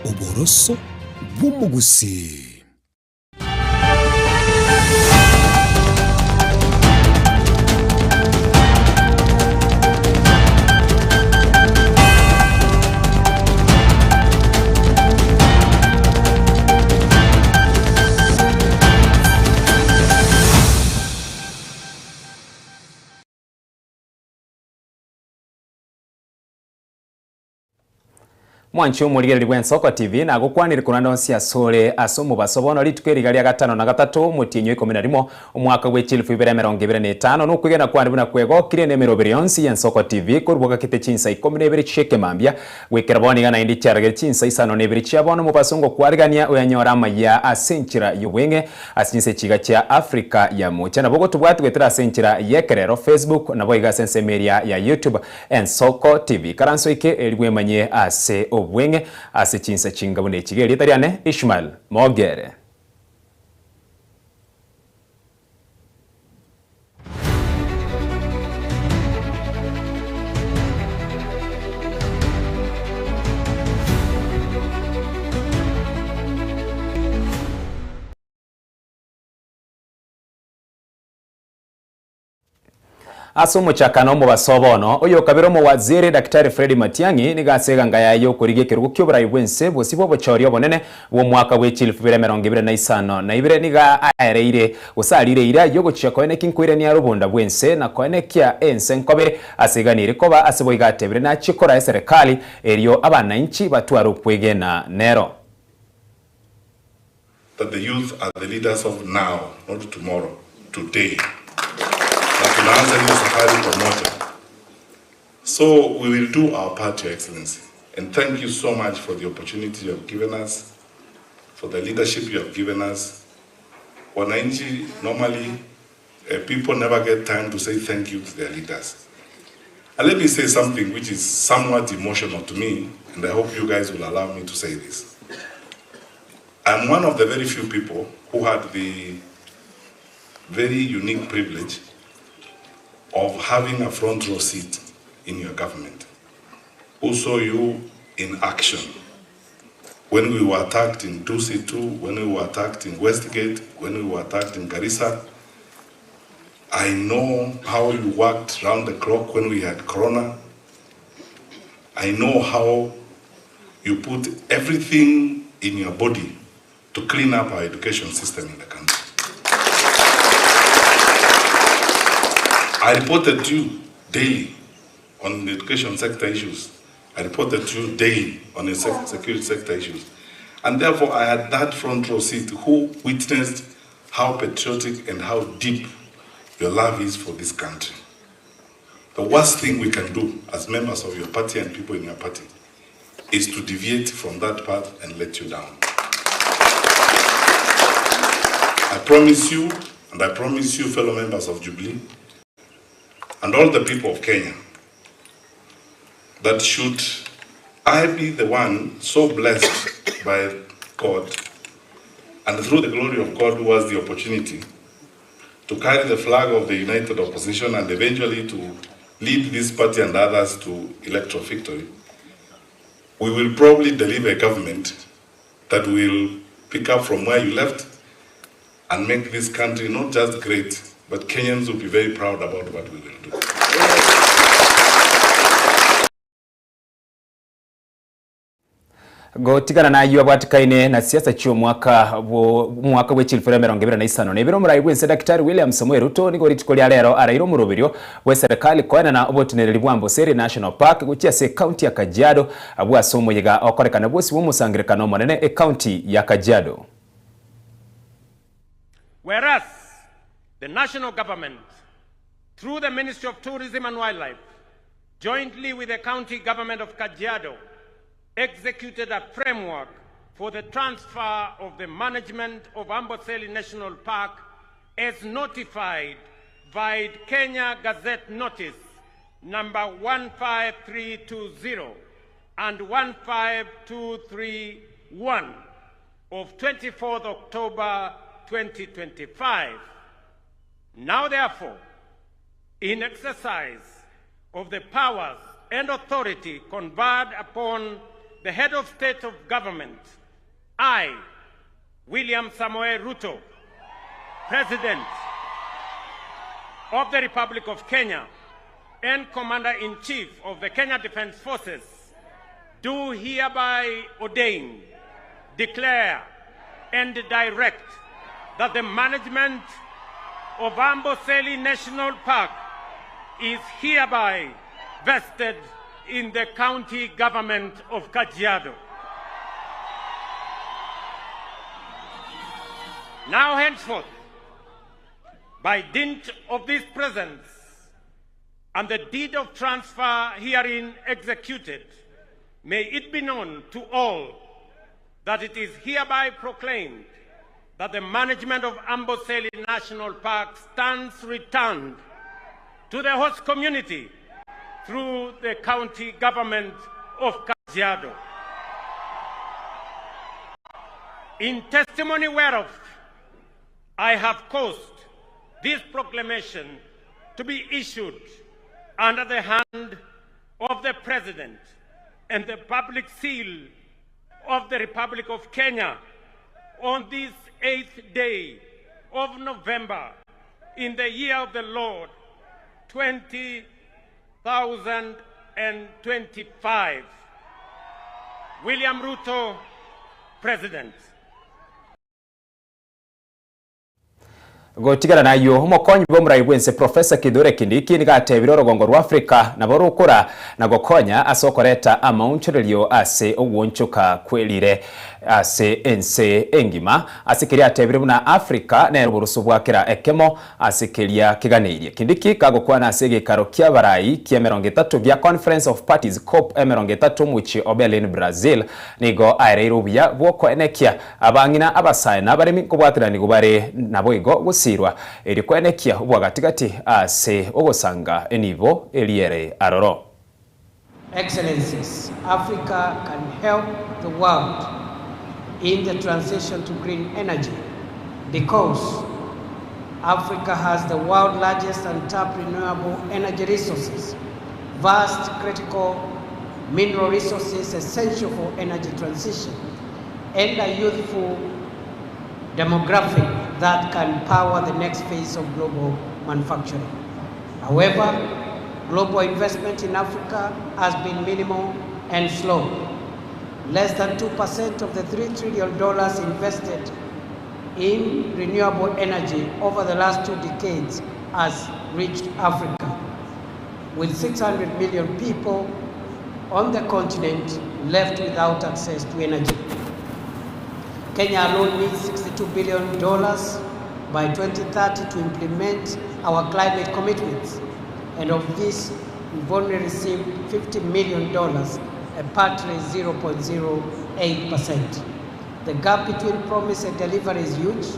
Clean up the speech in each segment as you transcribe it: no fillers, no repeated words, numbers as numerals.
Uboroso bw'umugusi. Mwanchi umurigeri rw'ensoko TV na gukwanira kunano siasole asomo basobono litukerigalia gatano na gatatu mutinyo 11 umwaka w'ekilifu 2025 no kwigena kwandi buna kwego kirene mirobiri yonsi y'ensoko TV kurbuka kite Chinsa 12 cheke mambia wekera boniga na indi cyarage Chinsa Isano nebiri cyabona mu basongo kwarigania uyanyora Amayia asenchira y'ubwenge asinse kiga cya Afrika ya mucha nabogo tubwatwetera asenchira yekerero Facebook nabo igasense media ya YouTube ensoko TV karanso ike elwemanye ase obwenge ase Chinsa chingabune chigeri itariane Ishmael Mogere. Asumo chakano mu basobono oyo kabiro mu waziri Daktari Fred Matiang'i nigasega ngaya yo kurige kirugo kyobura ibwense bosibo bochorio bonene wo mwaka w'ekilifu 2025 na ibere niga aereire usalire ira yo gochya koene kinkwire ni arubunda bwense na koene kya ense nkobe asiganire koba asibo igatebire na chikora serikali eriyo abananchi batwara kwegena nero. That the youth are the leaders of now, not tomorrow, today. So we will do our part, Your Excellency. And thank you so much for the opportunity you have given us, for the leadership you have given us. Wananchi, normally, people never get time to say thank you to their leaders. And let me say something which is somewhat emotional to me, and I hope you guys will allow me to say this. I'm one of the very few people who had the very unique privilege of having a front row seat in your government, who saw you in action. When we were attacked in 2C2, when we were attacked in Westgate, when we were attacked in Garissa, I know how you worked round the clock when we had Corona. I know how you put everything in your body to clean up our education system in the country. I reported to you daily on the education sector issues. I reported to you daily on the security sector issues. And therefore, I had that front row seat who witnessed how patriotic and how deep your love is for this country. The worst thing we can do as members of your party and people in your party is to deviate from that path and let you down. I promise you, and I promise you, fellow members of Jubilee, and all the people of Kenya, that should I be the one so blessed by God, and through the glory of God who has the opportunity to carry the flag of the united opposition and eventually to lead this party and others to electoral victory, we will probably deliver a government that will pick up from where you left and make this country not just great, but Kenyans will be very proud about what we will do. Gotigana na yu abwatikaine na siasa chio mwaka w'ekilifu 2025 nebiro murayi bwense Daktari William Samuel Ruto nigo ritikolia lero arairo murubirio we serikali koena na obotunereri bwambo Seri National Park gukia se county ya Kajiado abwa somo yiga okorekana bwosi bw'omusangirikano monene e county ya Kajiado. Whereas the national government, through the Ministry of Tourism and Wildlife, jointly with the county government of Kajiado, executed a framework for the transfer of the management of Amboseli National Park as notified by Kenya Gazette Notice number 15320 and 15231 of 24th October 2025. Now therefore, in exercise of the powers and authority conferred upon the head of state of government, I, William Samoei Ruto, President of the Republic of Kenya and Commander-in-Chief of the Kenya Defense Forces, do hereby ordain, declare, and direct that the management of Amboseli National Park is hereby vested in the county government of Kajiado. Now henceforth, by dint of this presence and the deed of transfer herein executed, may it be known to all that it is hereby proclaimed that the management of Amboseli National Park stands returned to the host community through the county government of Kajiado. In testimony whereof, I have caused this proclamation to be issued under the hand of the President and the public seal of the Republic of Kenya on this 8th day of November in the year of the Lord 2025. William Ruto, President. Gotigara nayo umukonyi b'omurayi bwense Professor Kithure Kindiki nigatebire orugongo rwa Afrika nabo rukura na gokonya asokoreta amaunchurelio ase ogwonchuka kwelire ase ense engima asikiria atebire na Afrika na ruburusu bwakira ekemo asikiria kiganeirie Kindiki kagokwana asege karo kia barayi kia 30 bya Conference of Parties COP 30 muchi Berlin Brazil nigo aireirubya bwoko enekia abangina abasaina baremi kubwatira nigubare naboigo sirwa erikwenekia ubwagatigati ase ogosanga enivo eliere aroro. Excellencies, Africa can help the world in the transition to green energy because Africa has the world's largest and top renewable energy resources, vast critical mineral resources essential for energy transition, and a youthful demographic that can power the next phase of global manufacturing. However, global investment in Africa has been minimal and slow. Less than 2% of the $3 trillion invested in renewable energy over the last 2 decades has reached Africa, with 600 million people on the continent left without access to energy. Kenya alone needs $62 billion by 2030 to implement our climate commitments. And of this, we've only received $50 million, a paltry 0.08%. The gap between promise and delivery is huge.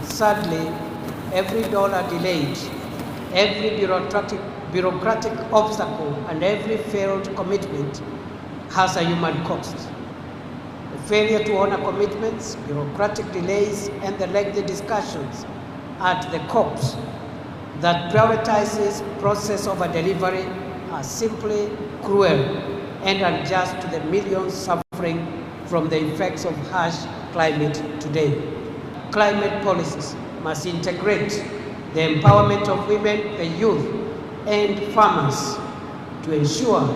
Sadly, every dollar delayed, every bureaucratic obstacle, and every failed commitment has a human cost. Failure to honor commitments, bureaucratic delays, and the lengthy discussions at the COPs that prioritizes process over delivery are simply cruel and unjust to the millions suffering from the effects of harsh climate today. Climate policies must integrate the empowerment of women, the youth, and farmers to ensure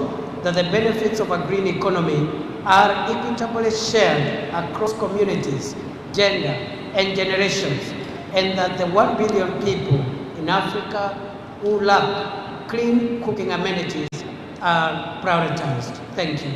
that the benefits of a green economy are equitably shared across communities, gender, and generations, and that the 1 billion people in Africa who lack clean cooking amenities are prioritized. Thank you.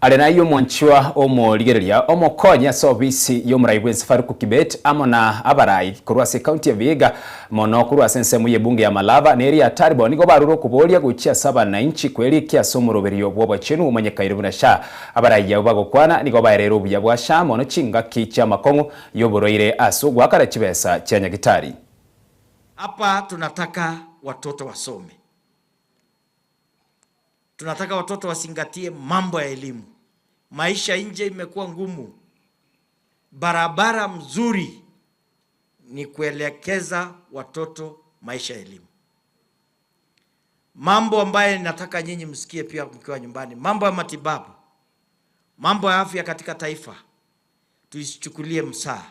Arena yo mwanchwa omoligereria omokonya service yo muraibwe Safaricom Kibet amona abarai kurwase county ya Vihiga mono kurwase nsemu ye bunge ya Malava neri ya Taribo nigo baruro kubolia guchia 7 na inchi kweli kia somoroberio bwabo chenu umanyeka irubuna sha abarai ya ubago kwana nigo baerero buya bwa sha mono chinga kicha makongo yoboroire asugwa kara chibesa cha Nyagitari. Hapa tunataka watoto wasome. Tunataka watoto wasingatie mambo ya elimu. Maisha nje imekuwa ngumu. Barabara mzuri ni kuelekeza watoto maisha ya elimu. mambo ambayo nataka nyinyi msikie pia mkiwa nyumbani, mambo ya matibabu, mambo ya afya katika taifa, tuichukulie msaa.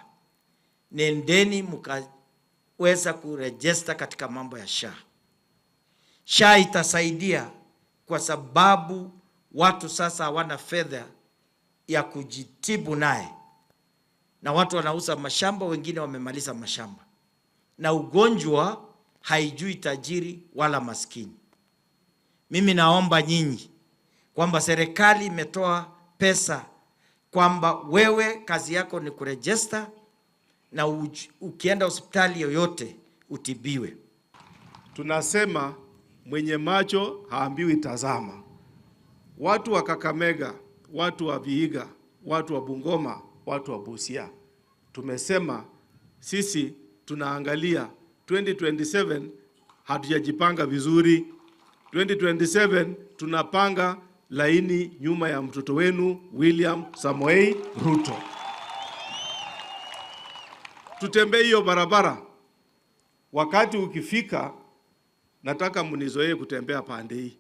Nendeni mkaweza kurejista katika mambo ya SHA. SHA itasaidia kwa sababu watu sasa hawana fedha ya kujitibu naye, na watu wanauza mashamba, wengine wamemaliza mashamba, na ugonjwa haijui tajiri wala maskini. Mimi naomba nyinyi kwamba serikali imetoa pesa kwamba wewe kazi yako ni kurejista, na ukienda hospitali yoyote utibiwe. Tunasema mwenye macho haambiwi tazama. Watu wa Kakamega, watu wa Vihiga, watu wa Bungoma, watu wa Busia, tumesema sisi tunaangalia 2027, hatujajipanga vizuri. 2027 tunapanga laini nyuma ya mtoto wenu William Samoei Ruto. Tutembee hiyo barabara. Wakati ukifika, nataka munizoee kutembea pande hii.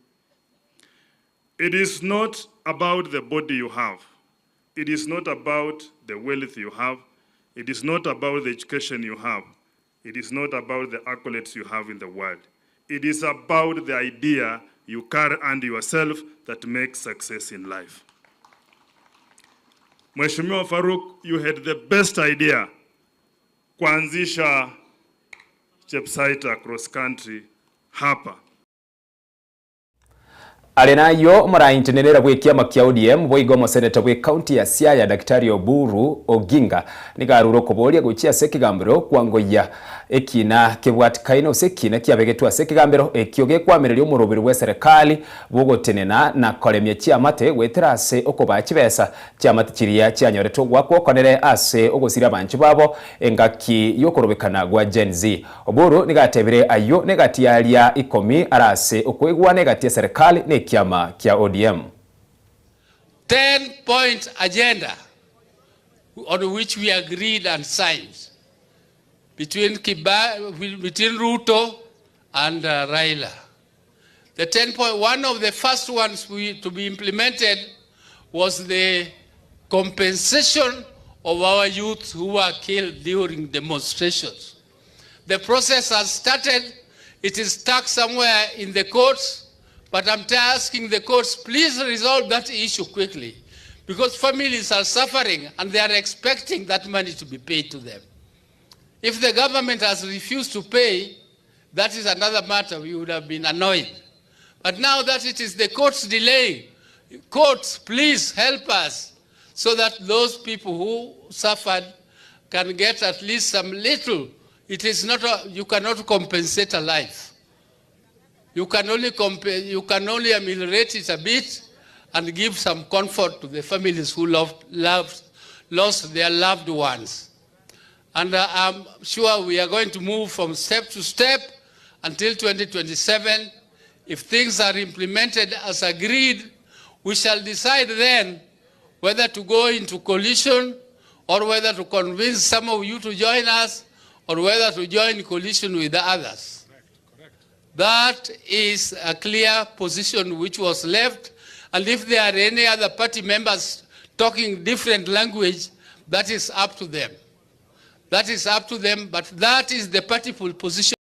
It is not about the body you have. It is not about the wealth you have. It is not about the education you have. It is not about the accolades you have in the world. It is about the idea you carry under yourself that makes success in life. Mheshimiwa Faruk, you had the best idea kuanzisha Chepsaita cross country hapa. Alinayo maraintenenera bwe kiama kia ODM boigomo seneta bwe county ya Siaya Daktari Oburu Oginga nigaruro koboria guchia sekigambiro kwangoya ekina kebwatikaino sekina kiabegetwa sekigambiro ekioge kwamererio murubiri we serikali bugotenena na kolemye chiamate weterase okobachi besa chiamate chiria chianyoreto gwako konere ase ogosira banchi babo engaki yokorobekana gwa Gen Z. Oburu nigatebire ayo negatialia ikomi arase okwegwa negatia serikali ne kiama kia ODM. 10-point agenda on which we agreed and signed between Ruto and Raila. The 10-point, one of the first ones to be implemented was the compensation of our youth who were killed during demonstrations. The process has started. It is stuck somewhere in the courts. But I'm asking the courts, please resolve that issue quickly, because families are suffering and they are expecting that money to be paid to them. If the government has refused to pay, that is another matter. We would have been annoyed. But now that it is the courts delaying, courts, please help us so that those people who suffered can get at least some little. It is not you cannot compensate a life. You can only ameliorate it a bit and give some comfort to the families who lost their loved ones. And I'm sure we are going to move from step to step until 2027. If things are implemented as agreed, we shall decide then whether to go into coalition or whether to convince some of you to join us or whether to join coalition with the others. That is a clear position which was left, and if there are any other party members talking different language, that is up to them. That is up to them, but that is the party position.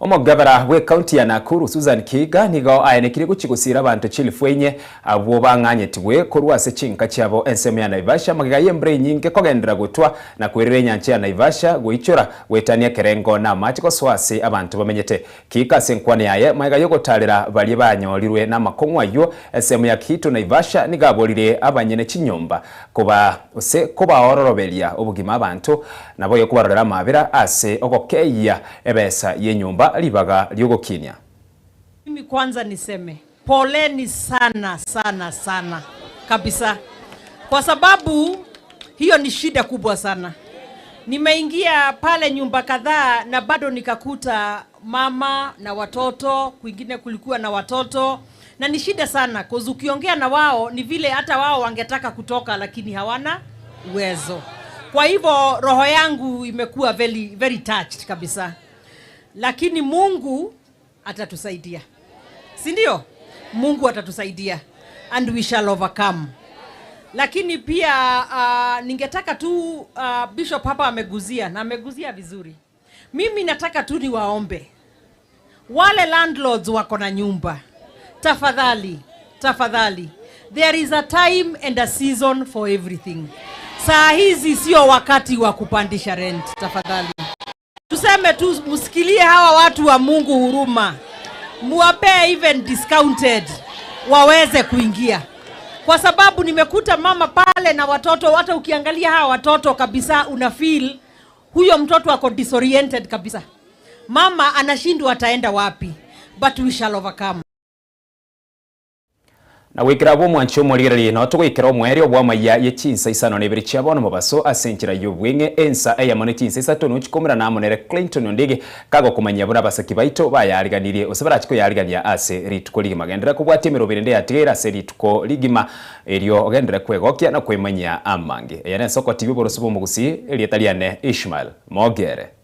Omugabara we county ya Nakuru Susan Kiga nigo ayenekire guchigusira abantu chilifwenye abo banganyetwe kurwase chinka cyabo ensemo ya Naivasha magigaye mbre nyinge kogendera gutwa na kwirire nyanche ya Naivasha guichura wetania kerengo na matiko swase abantu bamenyete Kika senkwane yaye magigaye gotalira bali banyorirwe na makongwa yo ensemo ya Kitu Naivasha nigabolire abanyene chinyomba kuba ororobelia obugima abantu nabo yo kubarora mabira ase ogokeya ebesa yenyumba libaga lyogo Kenya. Mimi kwanza niseme poleni sana sana sana kabisa, kwa sababu hiyo ni shida kubwa sana. Nimeingia pale nyumba kadhaa na bado nikakuta mama na watoto, kwingine kulikuwa na watoto, na ni shida sana kwa ukiongea na wao ni vile hata wao wangetaka kutoka lakini hawana uwezo. Kwa hivyo roho yangu imekuwa very touched kabisa. lakini Mungu atatusaidia. Si ndio? Mungu atatusaidia and we shall overcome. Lakini pia ningetaka tu Bishop hapa ameguzia na ameguzia vizuri. Mimi nataka tu niwaombe wale landlords wako na nyumba, tafadhali, tafadhali, there is a time and a season for everything. Saa hizi sio wakati wa kupandisha rent, tafadhali. Tuseme tu msikilie hawa watu wa Mungu huruma. Muwape even discounted waweze kuingia. Kwa sababu nimekuta mama pale na watoto, hata ukiangalia hawa watoto kabisa una feel huyo mtoto ako disoriented kabisa. Mama anashindwa ataenda wapi, but we shall overcome. Na wikira bo mwancho molirali no to wikira omweri obwa Amayia ye Chinsa Isano ne biricha bono mubaso asenchira yubwinge ensa eyamone Chinsa Isato no chikomera namonere Clinton ndege kago kumanya bura basaki baito bayariganirie osebara chiko yarigania ase rituko ligima gendera kubwate mirobire nde atera ase rituko ligima elio ogendera kwegokia na kwemanya amange eyane soko TV borosubo mugusi elietaliane Ishmael Mogere.